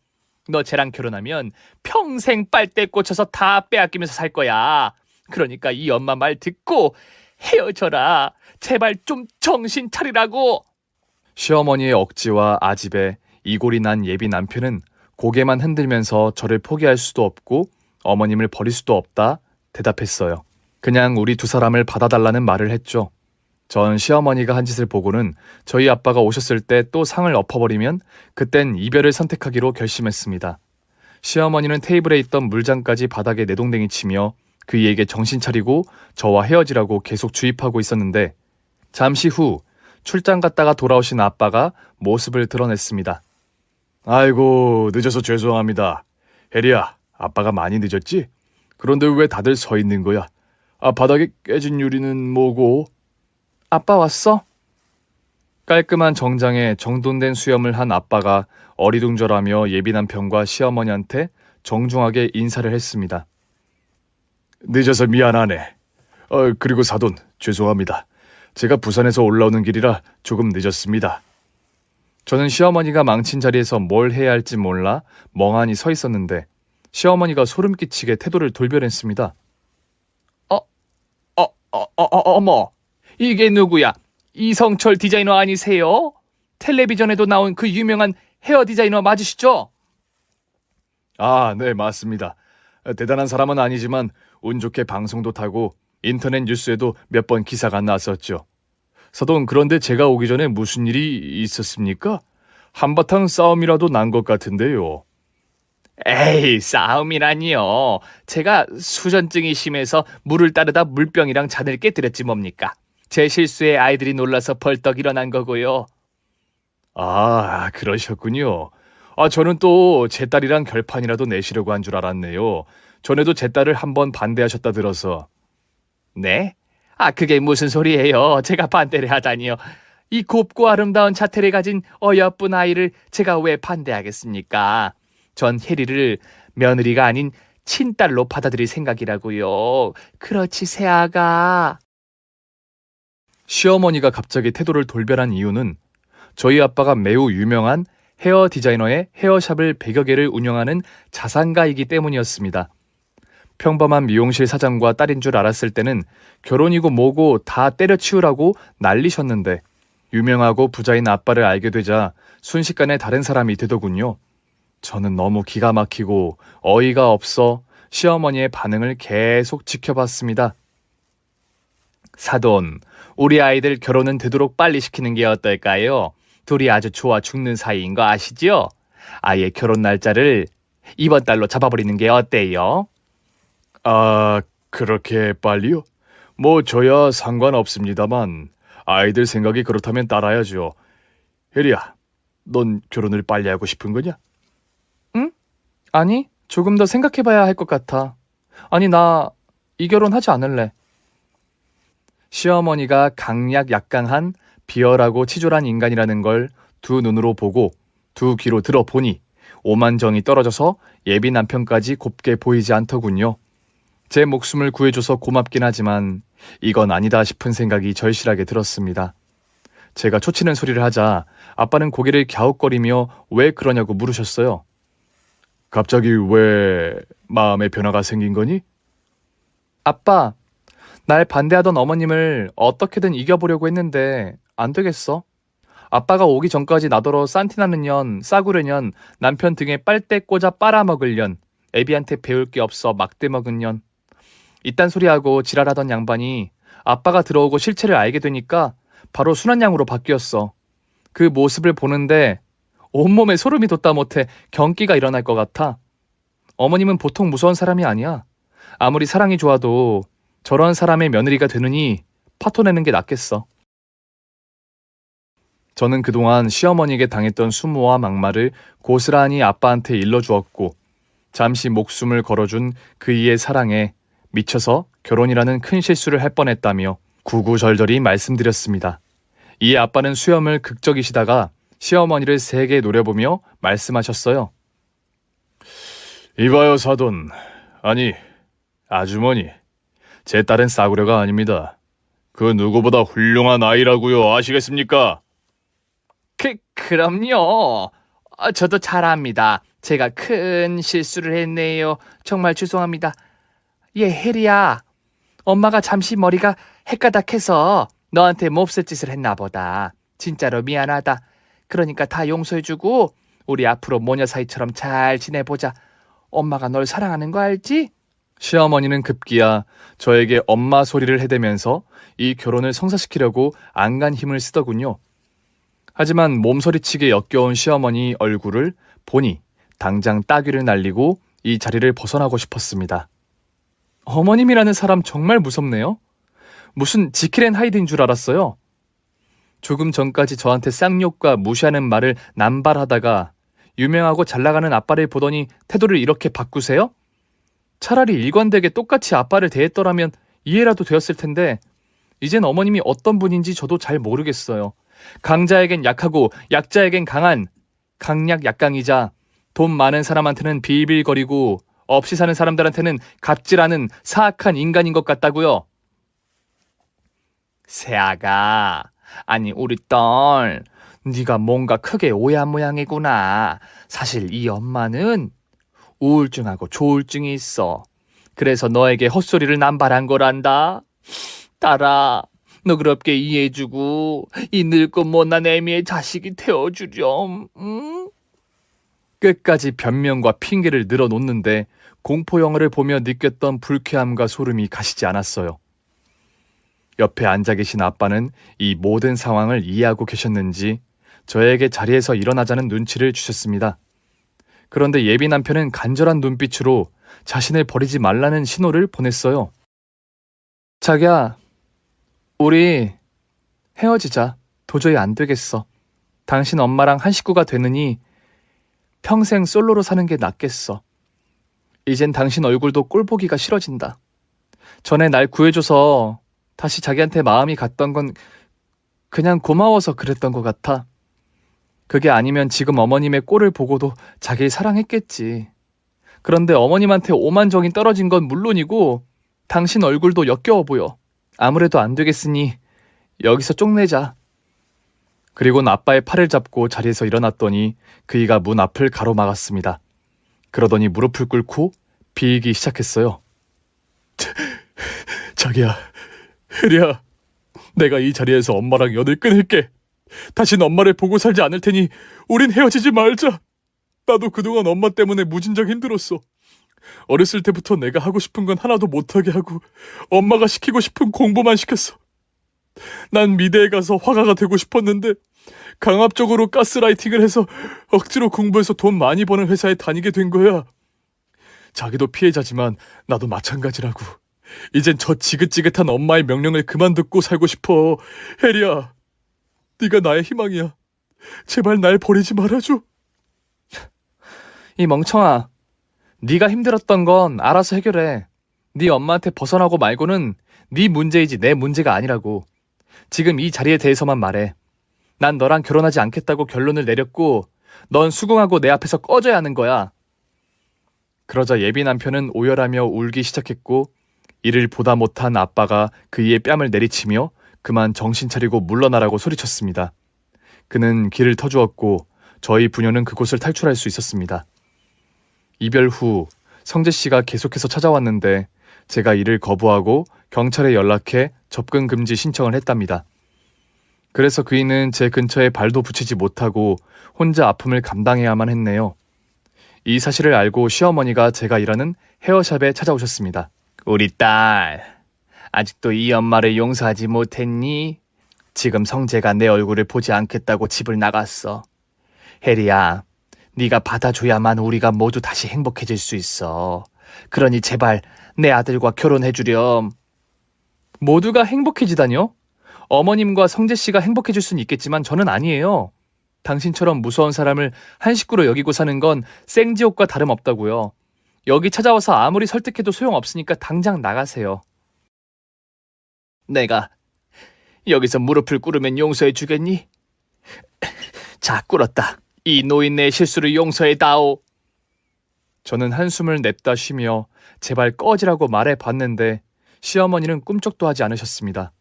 너 쟤랑 결혼하면 평생 빨대 꽂혀서 다 빼앗기면서 살 거야. 그러니까 이 엄마 말 듣고 헤어져라. 제발 좀 정신 차리라고. 시어머니의 억지와 아집에 이골이 난 예비 남편은 고개만 흔들면서 저를 포기할 수도 없고 어머님을 버릴 수도 없다 대답했어요. 그냥 우리 두 사람을 받아달라는 말을 했죠. 전 시어머니가 한 짓을 보고는 저희 아빠가 오셨을 때 또 상을 엎어버리면 그땐 이별을 선택하기로 결심했습니다. 시어머니는 테이블에 있던 물잔까지 바닥에 내동댕이 치며 그이에게 정신 차리고 저와 헤어지라고 계속 주입하고 있었는데 잠시 후 출장 갔다가 돌아오신 아빠가 모습을 드러냈습니다. 아이고, 늦어서 죄송합니다. 혜리야, 아빠가 많이 늦었지? 그런데 왜 다들 서 있는 거야? 바닥에 깨진 유리는 뭐고? 아빠 왔어? 깔끔한 정장에 정돈된 수염을 한 아빠가 어리둥절하며 예비 남편과 시어머니한테 정중하게 인사를 했습니다. 늦어서 미안하네. 그리고 사돈, 죄송합니다. 제가 부산에서 올라오는 길이라 조금 늦었습니다. 저는 시어머니가 망친 자리에서 뭘 해야 할지 몰라 멍하니 서 있었는데 시어머니가 소름 끼치게 태도를 돌변했습니다. 어머, 이게 누구야? 이성철 디자이너 아니세요? 텔레비전에도 나온 그 유명한 헤어 디자이너 맞으시죠? 네, 맞습니다. 대단한 사람은 아니지만 운 좋게 방송도 타고 인터넷 뉴스에도 몇 번 기사가 났었죠. 사돈, 그런데 제가 오기 전에 무슨 일이 있었습니까? 한바탕 싸움이라도 난 것 같은데요. 에이, 싸움이라니요. 제가 수전증이 심해서 물을 따르다 물병이랑 잔을 깨뜨렸지 뭡니까. 제 실수에 아이들이 놀라서 벌떡 일어난 거고요. 그러셨군요. 저는 또 제 딸이랑 결판이라도 내시려고 한 줄 알았네요. 전에도 제 딸을 한번 반대하셨다 들어서. 네? 그게 무슨 소리예요? 제가 반대를 하다니요. 이 곱고 아름다운 자태를 가진 어여쁜 아이를 제가 왜 반대하겠습니까? 전 혜리를 며느리가 아닌 친딸로 받아들일 생각이라고요. 그렇지, 새아가. 시어머니가 갑자기 태도를 돌변한 이유는 저희 아빠가 매우 유명한 헤어 디자이너의 헤어샵을 100여 개를 운영하는 자산가이기 때문이었습니다. 평범한 미용실 사장과 딸인 줄 알았을 때는 결혼이고 뭐고 다 때려치우라고 난리셨는데 유명하고 부자인 아빠를 알게 되자 순식간에 다른 사람이 되더군요. 저는 너무 기가 막히고 어이가 없어 시어머니의 반응을 계속 지켜봤습니다. 사돈, 우리 아이들 결혼은 되도록 빨리 시키는 게 어떨까요? 둘이 아주 좋아 죽는 사이인 거 아시죠? 아예 결혼 날짜를 이번 달로 잡아버리는 게 어때요? 그렇게 빨리요? 뭐 저야 상관없습니다만 아이들 생각이 그렇다면 따라야죠. 혜리야, 넌 결혼을 빨리 하고 싶은 거냐? 응? 아니, 조금 더 생각해봐야 할 것 같아. 아니, 나 이 결혼 하지 않을래. 시어머니가 강약 약강한 비열하고 치졸한 인간이라는 걸 두 눈으로 보고 두 귀로 들어보니 오만정이 떨어져서 예비 남편까지 곱게 보이지 않더군요. 제 목숨을 구해줘서 고맙긴 하지만 이건 아니다 싶은 생각이 절실하게 들었습니다. 제가 초치는 소리를 하자 아빠는 고개를 갸웃거리며 왜 그러냐고 물으셨어요. 갑자기 왜 마음의 변화가 생긴 거니? 아빠, 날 반대하던 어머님을 어떻게든 이겨보려고 했는데 안 되겠어. 아빠가 오기 전까지 나더러 싼티나는 년, 싸구려 년, 남편 등에 빨대 꽂아 빨아먹을 년, 애비한테 배울 게 없어 막대 먹은 년. 이딴 소리하고 지랄하던 양반이 아빠가 들어오고 실체를 알게 되니까 바로 순한 양으로 바뀌었어. 그 모습을 보는데 온몸에 소름이 돋다 못해 경기가 일어날 것 같아. 어머님은 보통 무서운 사람이 아니야. 아무리 사랑이 좋아도 저런 사람의 며느리가 되느니 파토내는 게 낫겠어. 저는 그동안 시어머니에게 당했던 수모와 막말을 고스란히 아빠한테 일러주었고 잠시 목숨을 걸어준 그이의 사랑에 미쳐서 결혼이라는 큰 실수를 할 뻔했다며 구구절절히 말씀드렸습니다. 이에 아빠는 수염을 극적이시다가 시어머니를 세게 노려보며 말씀하셨어요. 이봐요, 사돈. 아니, 아주머니. 제 딸은 싸구려가 아닙니다. 그 누구보다 훌륭한 아이라고요. 아시겠습니까? 그럼요. 저도 잘 압니다. 제가 큰 실수를 했네요. 정말 죄송합니다. 혜리야. 엄마가 잠시 머리가 헷가닥해서 너한테 몹쓸 짓을 했나 보다. 진짜로 미안하다. 그러니까 다 용서해주고 우리 앞으로 모녀 사이처럼 잘 지내보자. 엄마가 널 사랑하는 거 알지? 시어머니는 급기야 저에게 엄마 소리를 해대면서 이 결혼을 성사시키려고 안간 힘을 쓰더군요. 하지만 몸서리치게 역겨운 시어머니 얼굴을 보니 당장 따귀를 날리고 이 자리를 벗어나고 싶었습니다. 어머님이라는 사람 정말 무섭네요. 무슨 지킬 앤 하이드인 줄 알았어요. 조금 전까지 저한테 쌍욕과 무시하는 말을 남발하다가 유명하고 잘나가는 아빠를 보더니 태도를 이렇게 바꾸세요? 차라리 일관되게 똑같이 아빠를 대했더라면 이해라도 되었을 텐데 이젠 어머님이 어떤 분인지 저도 잘 모르겠어요. 강자에겐 약하고 약자에겐 강한 강약 약강이자 돈 많은 사람한테는 빌빌거리고 없이 사는 사람들한테는 갑질하는 사악한 인간인 것 같다고요. 새아가, 아니 우리 딸, 네가 뭔가 크게 오해한 모양이구나. 사실 이 엄마는 우울증하고 조울증이 있어. 그래서 너에게 헛소리를 남발한 거란다. 딸아, 너그럽게 이해해주고 이 늙고 못난 애미의 자식이 되어주렴. 응? 끝까지 변명과 핑계를 늘어놓는데 공포 영화를 보며 느꼈던 불쾌함과 소름이 가시지 않았어요. 옆에 앉아 계신 아빠는 이 모든 상황을 이해하고 계셨는지 저에게 자리에서 일어나자는 눈치를 주셨습니다. 그런데 예비 남편은 간절한 눈빛으로 자신을 버리지 말라는 신호를 보냈어요. 자기야, 우리 헤어지자. 도저히 안 되겠어. 당신 엄마랑 한 식구가 되느니 평생 솔로로 사는 게 낫겠어. 이젠 당신 얼굴도 꼴 보기가 싫어진다. 전에 날 구해줘서 다시 자기한테 마음이 갔던 건 그냥 고마워서 그랬던 것 같아. 그게 아니면 지금 어머님의 꼴을 보고도 자기를 사랑했겠지. 그런데 어머님한테 오만정이 떨어진 건 물론이고 당신 얼굴도 역겨워 보여. 아무래도 안 되겠으니 여기서 쪽내자. 그리곤 아빠의 팔을 잡고 자리에서 일어났더니 그이가 문 앞을 가로막았습니다. 그러더니 무릎을 꿇고 비이기 시작했어요. 자기야, 혜리야, 내가 이 자리에서 엄마랑 연을 끊을게. 다신 엄마를 보고 살지 않을 테니 우린 헤어지지 말자. 나도 그동안 엄마 때문에 무진장 힘들었어. 어렸을 때부터 내가 하고 싶은 건 하나도 못하게 하고 엄마가 시키고 싶은 공부만 시켰어. 난 미대에 가서 화가가 되고 싶었는데 강압적으로 가스라이팅을 해서 억지로 공부해서 돈 많이 버는 회사에 다니게 된 거야. 자기도 피해자지만 나도 마찬가지라고. 이젠 저 지긋지긋한 엄마의 명령을 그만 듣고 살고 싶어. 혜리야, 네가 나의 희망이야. 제발 날 버리지 말아줘. 이 멍청아, 네가 힘들었던 건 알아서 해결해. 네 엄마한테 벗어나고 말고는 네 문제이지 내 문제가 아니라고. 지금 이 자리에 대해서만 말해. 난 너랑 결혼하지 않겠다고 결론을 내렸고 넌 수긍하고 내 앞에서 꺼져야 하는 거야. 그러자 예비 남편은 오열하며 울기 시작했고 이를 보다 못한 아빠가 그이의 뺨을 내리치며 그만 정신 차리고 물러나라고 소리쳤습니다. 그는 길을 터주었고 저희 부녀는 그곳을 탈출할 수 있었습니다. 이별 후 성재 씨가 계속해서 찾아왔는데 제가 이를 거부하고 경찰에 연락해 접근 금지 신청을 했답니다. 그래서 그이는 제 근처에 발도 붙이지 못하고 혼자 아픔을 감당해야만 했네요. 이 사실을 알고 시어머니가 제가 일하는 헤어샵에 찾아오셨습니다. 우리 딸, 아직도 이 엄마를 용서하지 못했니? 지금 성재가 내 얼굴을 보지 않겠다고 집을 나갔어. 혜리야, 네가 받아줘야만 우리가 모두 다시 행복해질 수 있어. 그러니 제발 내 아들과 결혼해주렴. 모두가 행복해지다뇨? 어머님과 성재 씨가 행복해질 수는 있겠지만 저는 아니에요. 당신처럼 무서운 사람을 한 식구로 여기고 사는 건 생지옥과 다름없다고요. 여기 찾아와서 아무리 설득해도 소용없으니까 당장 나가세요. 내가 여기서 무릎을 꿇으면 용서해 주겠니? 자, 꿇었다. 이 노인네의 실수를 용서해다오. 저는 한숨을 냈다 쉬며 제발 꺼지라고 말해봤는데 시어머니는 꿈쩍도 하지 않으셨습니다.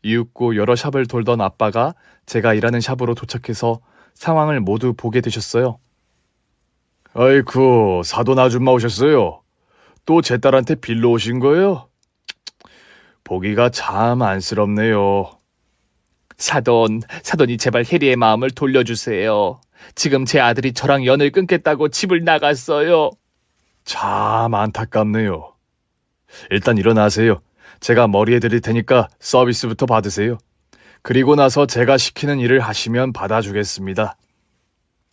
이윽고 여러 샵을 돌던 아빠가 제가 일하는 샵으로 도착해서 상황을 모두 보게 되셨어요. 아이쿠, 사돈 아줌마 오셨어요. 또 제 딸한테 빌러 오신 거예요? 보기가 참 안쓰럽네요. 사돈이 제발 혜리의 마음을 돌려주세요. 지금 제 아들이 저랑 연을 끊겠다고 집을 나갔어요. 참 안타깝네요. 일단 일어나세요. 제가 머리에 드릴 테니까 서비스부터 받으세요. 그리고 나서 제가 시키는 일을 하시면 받아주겠습니다.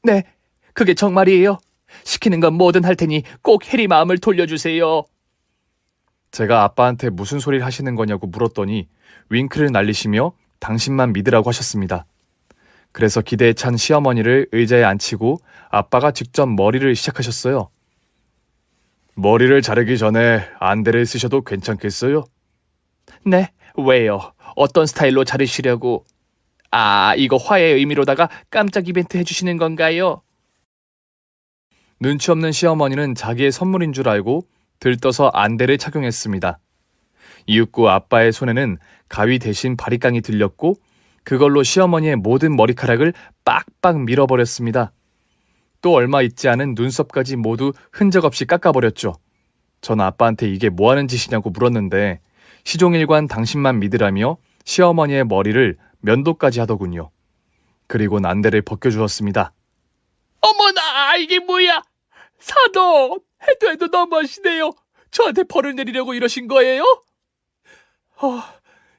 네, 그게 정말이에요. 시키는 건 뭐든 할 테니 꼭 혜리 마음을 돌려주세요. 제가 아빠한테 무슨 소리를 하시는 거냐고 물었더니 윙크를 날리시며 당신만 믿으라고 하셨습니다. 그래서 기대에 찬 시어머니를 의자에 앉히고 아빠가 직접 머리를 시작하셨어요. 머리를 자르기 전에 안대를 쓰셔도 괜찮겠어요? 네, 왜요? 어떤 스타일로 자르시려고? 아, 이거 화해의 의미로다가 깜짝 이벤트 해주시는 건가요? 눈치 없는 시어머니는 자기의 선물인 줄 알고 들떠서 안대를 착용했습니다. 이윽고 아빠의 손에는 가위 대신 바리깡이 들렸고 그걸로 시어머니의 모든 머리카락을 빡빡 밀어버렸습니다. 또 얼마 있지 않은 눈썹까지 모두 흔적 없이 깎아버렸죠. 전 아빠한테 이게 뭐하는 짓이냐고 물었는데 시종일관 당신만 믿으라며 시어머니의 머리를 면도까지 하더군요. 그리고 안대를 벗겨주었습니다. 어머나, 이게 뭐야? 사돈, 해도 너무하시네요. 저한테 벌을 내리려고 이러신 거예요?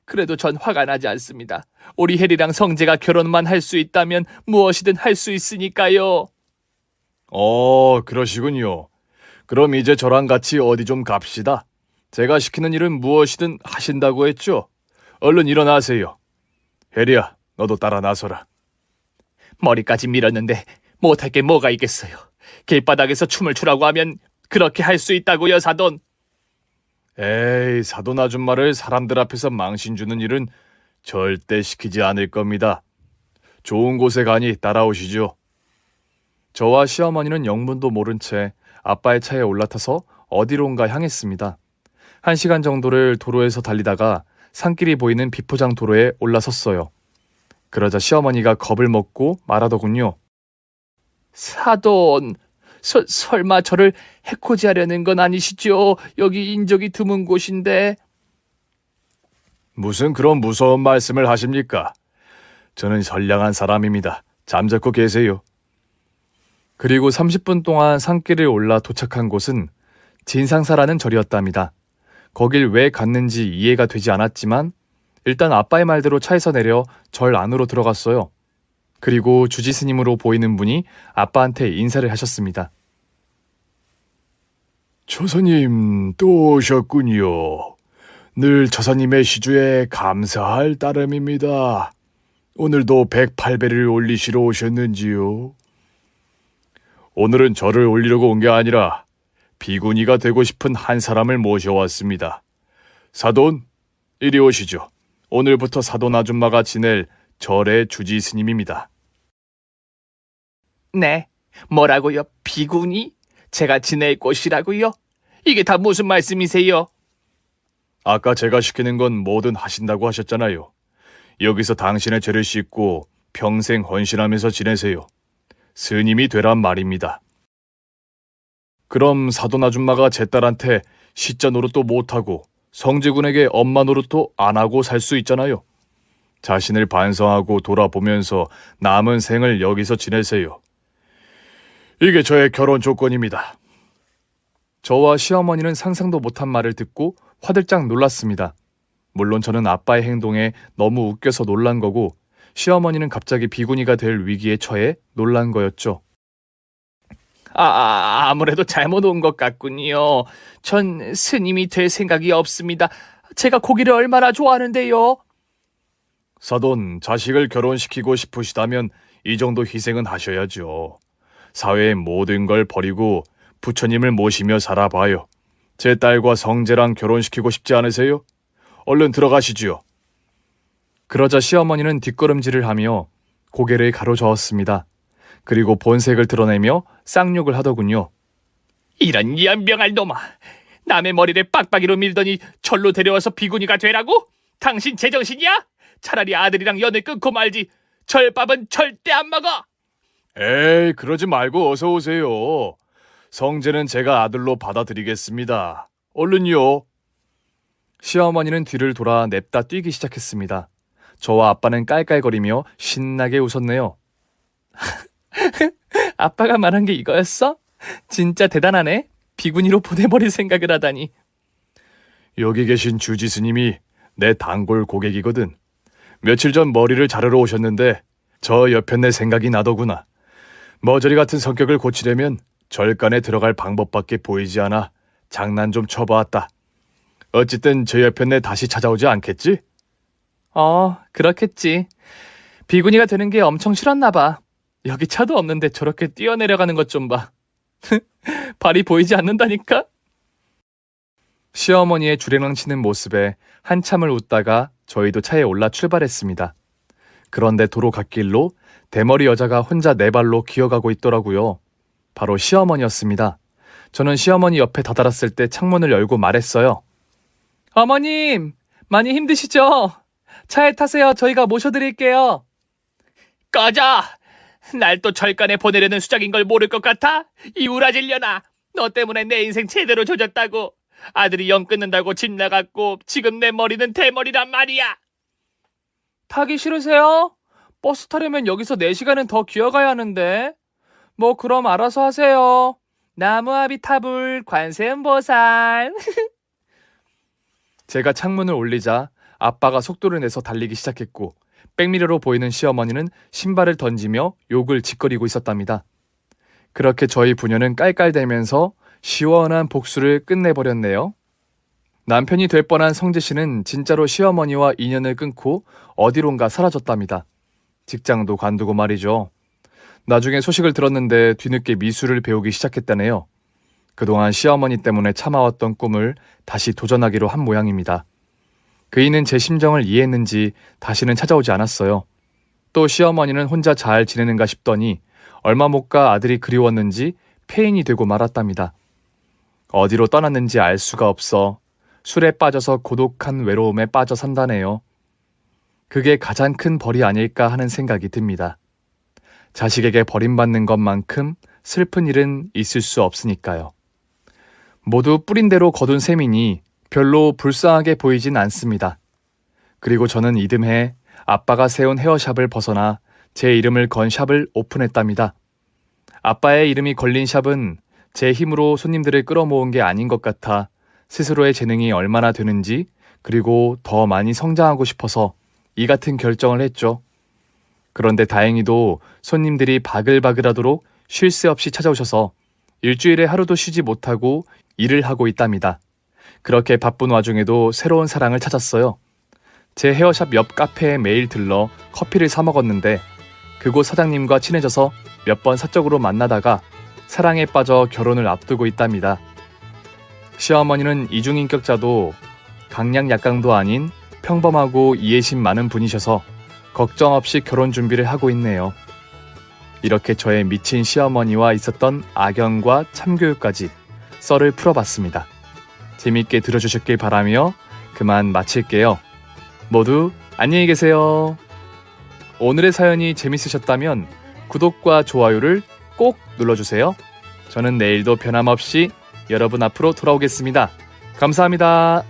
그래도 전 화가 나지 않습니다. 우리 혜리랑 성재가 결혼만 할 수 있다면 무엇이든 할 수 있으니까요. 그러시군요. 그럼 이제 저랑 같이 어디 좀 갑시다. 제가 시키는 일은 무엇이든 하신다고 했죠? 얼른 일어나세요. 혜리야, 너도 따라 나서라. 머리까지 밀었는데 못할 게 뭐가 있겠어요. 길바닥에서 춤을 추라고 하면 그렇게 할 수 있다고요, 사돈. 에이, 사돈 아줌마를 사람들 앞에서 망신 주는 일은 절대 시키지 않을 겁니다. 좋은 곳에 가니 따라오시죠. 저와 시어머니는 영문도 모른 채 아빠의 차에 올라타서 어디론가 향했습니다. 1시간 정도를 도로에서 달리다가 산길이 보이는 비포장 도로에 올라섰어요. 그러자 시어머니가 겁을 먹고 말하더군요. 사돈, 설마 저를 해코지하려는 건 아니시죠? 여기 인적이 드문 곳인데. 무슨 그런 무서운 말씀을 하십니까? 저는 선량한 사람입니다. 잠자코 계세요. 그리고 30분 동안 산길을 올라 도착한 곳은 진상사라는 절이었답니다. 거길 왜 갔는지 이해가 되지 않았지만 일단 아빠의 말대로 차에서 내려 절 안으로 들어갔어요. 그리고 주지스님으로 보이는 분이 아빠한테 인사를 하셨습니다. 처사님 또 오셨군요. 늘 처사님의 시주에 감사할 따름입니다. 오늘도 108배를 올리시러 오셨는지요? 오늘은 저를 올리려고 온 게 아니라 비구니가 되고 싶은 한 사람을 모셔왔습니다. 사돈, 이리 오시죠. 오늘부터 사돈 아줌마가 지낼 절의 주지 스님입니다. 네, 뭐라고요? 비구니? 제가 지낼 곳이라고요? 이게 다 무슨 말씀이세요? 아까 제가 시키는 건 뭐든 하신다고 하셨잖아요. 여기서 당신의 죄를 씻고 평생 헌신하면서 지내세요. 스님이 되란 말입니다. 그럼 사돈 아줌마가 제 딸한테 시자 노릇도 못하고 성재군에게 엄마 노릇도 안 하고 살 수 있잖아요. 자신을 반성하고 돌아보면서 남은 생을 여기서 지내세요. 이게 저의 결혼 조건입니다. 저와 시어머니는 상상도 못한 말을 듣고 화들짝 놀랐습니다. 물론 저는 아빠의 행동에 너무 웃겨서 놀란 거고 시어머니는 갑자기 비구니가 될 위기에 처해 놀란 거였죠. 아무래도 잘못 온 것 같군요. 전 스님이 될 생각이 없습니다. 제가 고기를 얼마나 좋아하는데요. 사돈, 자식을 결혼시키고 싶으시다면 이 정도 희생은 하셔야죠. 사회의 모든 걸 버리고 부처님을 모시며 살아봐요. 제 딸과 성재랑 결혼시키고 싶지 않으세요? 얼른 들어가시지요. 그러자 시어머니는 뒷걸음질을 하며 고개를 가로저었습니다. 그리고 본색을 드러내며 쌍욕을 하더군요. 이런 연병할 놈아. 남의 머리를 빡빡이로 밀더니 절로 데려와서 비구니가 되라고? 당신 제정신이야? 차라리 아들이랑 연을 끊고 말지. 절밥은 절대 안 먹어. 에이, 그러지 말고 어서 오세요. 성재는 제가 아들로 받아들이겠습니다. 얼른요. 시어머니는 뒤를 돌아 냅다 뛰기 시작했습니다. 저와 아빠는 깔깔거리며 신나게 웃었네요. 아빠가 말한 게 이거였어? 진짜 대단하네. 비구니로 보내버릴 생각을 하다니. 여기 계신 주지스님이 내 단골 고객이거든. 며칠 전 머리를 자르러 오셨는데 저 옆편내 생각이 나더구나. 머저리 같은 성격을 고치려면 절간에 들어갈 방법밖에 보이지 않아 장난 좀 쳐보았다. 어쨌든 저 옆편내 다시 찾아오지 않겠지? 그렇겠지. 비구니가 되는 게 엄청 싫었나 봐. 여기 차도 없는데 저렇게 뛰어내려가는 것 좀 봐. 발이 보이지 않는다니까? 시어머니의 주랭랑 치는 모습에 한참을 웃다가 저희도 차에 올라 출발했습니다. 그런데 도로 갓길로 대머리 여자가 혼자 네 발로 기어가고 있더라고요. 바로 시어머니였습니다. 저는 시어머니 옆에 다다랐을 때 창문을 열고 말했어요. 어머님, 많이 힘드시죠? 차에 타세요. 저희가 모셔드릴게요. 꺼져! 날 또 절간에 보내려는 수작인 걸 모를 것 같아? 이 우라질려나! 너 때문에 내 인생 제대로 조졌다고! 아들이 영 끊는다고 집 나갔고 지금 내 머리는 대머리란 말이야! 타기 싫으세요? 버스 타려면 여기서 4시간은 더 기어가야 하는데. 뭐 그럼 알아서 하세요. 나무아비 타불 관세음보살. 제가 창문을 올리자 아빠가 속도를 내서 달리기 시작했고 백미러로 보이는 시어머니는 신발을 던지며 욕을 짓거리고 있었답니다. 그렇게 저희 부녀는 깔깔대면서 시원한 복수를 끝내버렸네요. 남편이 될 뻔한 성재 씨는 진짜로 시어머니와 인연을 끊고 어디론가 사라졌답니다. 직장도 관두고 말이죠. 나중에 소식을 들었는데 뒤늦게 미술을 배우기 시작했다네요. 그동안 시어머니 때문에 참아왔던 꿈을 다시 도전하기로 한 모양입니다. 그이는 제 심정을 이해했는지 다시는 찾아오지 않았어요. 또 시어머니는 혼자 잘 지내는가 싶더니 얼마 못 가 아들이 그리웠는지 폐인이 되고 말았답니다. 어디로 떠났는지 알 수가 없어 술에 빠져서 고독한 외로움에 빠져 산다네요. 그게 가장 큰 벌이 아닐까 하는 생각이 듭니다. 자식에게 버림받는 것만큼 슬픈 일은 있을 수 없으니까요. 모두 뿌린 대로 거둔 셈이니 별로 불쌍하게 보이진 않습니다. 그리고 저는 이듬해 아빠가 세운 헤어샵을 벗어나 제 이름을 건 샵을 오픈했답니다. 아빠의 이름이 걸린 샵은 제 힘으로 손님들을 끌어모은 게 아닌 것 같아 스스로의 재능이 얼마나 되는지 그리고 더 많이 성장하고 싶어서 이 같은 결정을 했죠. 그런데 다행히도 손님들이 바글바글하도록 쉴 새 없이 찾아오셔서 일주일에 하루도 쉬지 못하고 일을 하고 있답니다. 그렇게 바쁜 와중에도 새로운 사랑을 찾았어요. 제 헤어샵 옆 카페에 매일 들러 커피를 사 먹었는데 그곳 사장님과 친해져서 몇 번 사적으로 만나다가 사랑에 빠져 결혼을 앞두고 있답니다. 시어머니는 이중인격자도 강약약강도 아닌 평범하고 이해심 많은 분이셔서 걱정 없이 결혼 준비를 하고 있네요. 이렇게 저의 미친 시어머니와 있었던 악연과 참교육까지 썰을 풀어봤습니다. 재밌게 들어주셨길 바라며 그만 마칠게요. 모두 안녕히 계세요. 오늘의 사연이 재밌으셨다면 구독과 좋아요를 꼭 눌러주세요. 저는 내일도 변함없이 여러분 앞으로 돌아오겠습니다. 감사합니다.